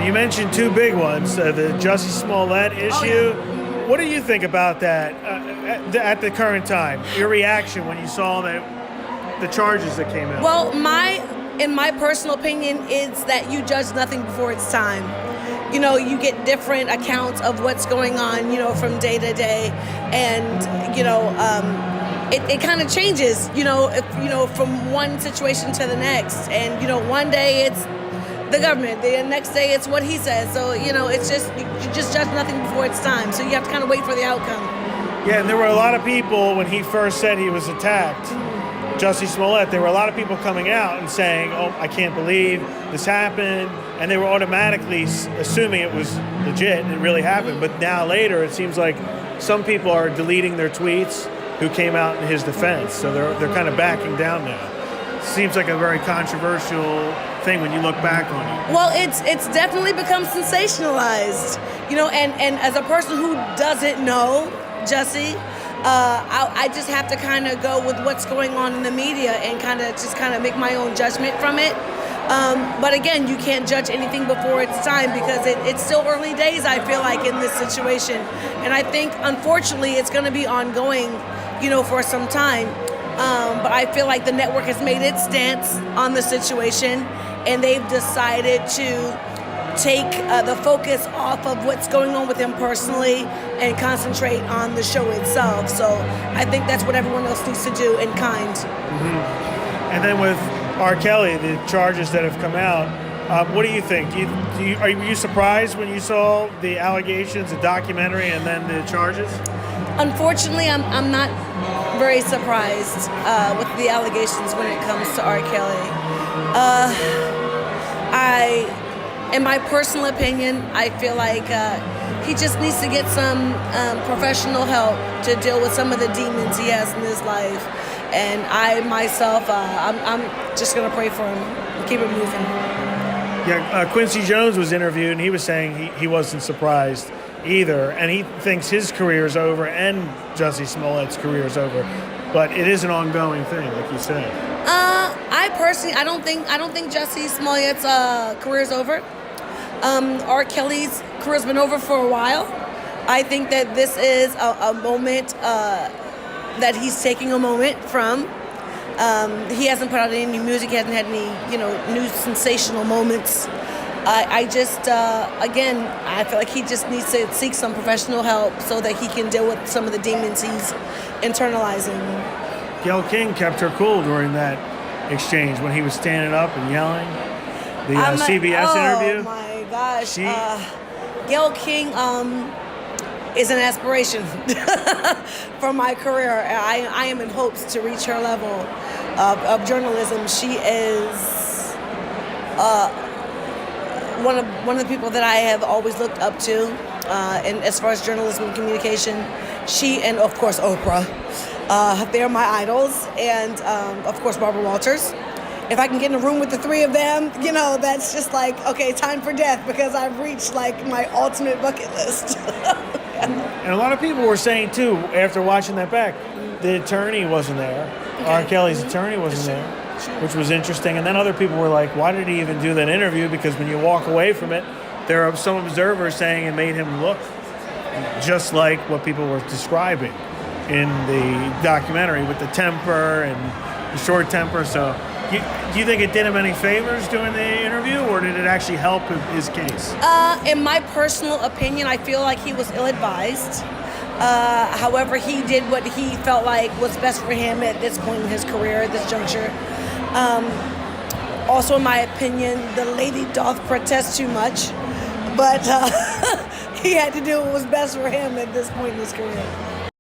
You mentioned two big ones, the Jussie Smollett issue. What do you think about that at the current time? Your reaction when you saw the charges that came out? Well, in my personal opinion, is that you judge nothing before it's time. You know, you get different accounts of what's going on, you know, from day to day, and you know, it kind of changes, you know, from one situation to the next, and you know, one day it's the government, the next day it's what he says. So you know, it's just you just judge nothing before it's time. So you have to kind of wait for the outcome. Yeah, and there were a lot of people when he first said he was attacked. Jussie Smollett, there were a lot of people coming out and saying, oh, I can't believe this happened, and they were automatically assuming it was legit and it really happened. But now later, it seems like some people are deleting their tweets who came out in his defense, so they're kind of backing down now. Seems like a very controversial thing when you look back on it. Well, it's definitely become sensationalized, you know, and as a person who doesn't know Jussie, I just have to kind of go with what's going on in the media and kind of make my own judgment from it. But again, you can't judge anything before it's time because it's still early days, I feel like, in this situation. And I think, unfortunately, it's going to be ongoing, you know, for some time. But I feel like the network has made its stance on the situation, and they've decided to take the focus off of what's going on with him personally and concentrate on the show itself. So I think that's what everyone else needs to do in kind. Mm-hmm. And then with R. Kelly, the charges that have come out, what do you think? Are you surprised when you saw the allegations, the documentary, and then the charges? Unfortunately, I'm not very surprised with the allegations when it comes to R. Kelly. In my personal opinion, I feel like he just needs to get some professional help to deal with some of the demons he has in his life. And I myself, I'm just gonna pray for him and keep it moving. Yeah, Quincy Jones was interviewed, and he was saying he wasn't surprised either, and he thinks his career is over and Jussie Smollett's career is over. But it is an ongoing thing, like you said. I personally, I don't think Jussie Smollett's career is over. R. Kelly's career's been over for a while. I think that this is a moment that he's taking a moment from. He hasn't put out any new music. He hasn't had any, you know, new sensational moments. I just, again, I feel like he just needs to seek some professional help so that he can deal with some of the demons he's internalizing. Gayle King kept her cool during that exchange when he was standing up and yelling. The CBS interview. Oh my gosh. Gayle King is an aspiration for my career. I am in hopes to reach her level of journalism. She is one of the people that I have always looked up to, and as far as journalism and communication. She and of course Oprah, they're my idols, and of course Barbara Walters. If I can get in a room with the three of them, you know, that's just like, okay, time for death, because I've reached like my ultimate bucket list. And a lot of people were saying too, after watching that back, the attorney wasn't there. Okay. R. Kelly's attorney wasn't there, which was interesting. And then other people were like, why did he even do that interview? Because when you walk away from it, there are some observers saying it made him look just like what people were describing in the documentary, with the temper and the short temper. So do you think it did him any favors doing the interview, or did it actually help his case? In my personal opinion, I feel like he was ill-advised. However, he did what he felt like was best for him at this point in his career, at this juncture. Also, in my opinion, the lady doth protest too much, but he had to do what was best for him at this point in his career.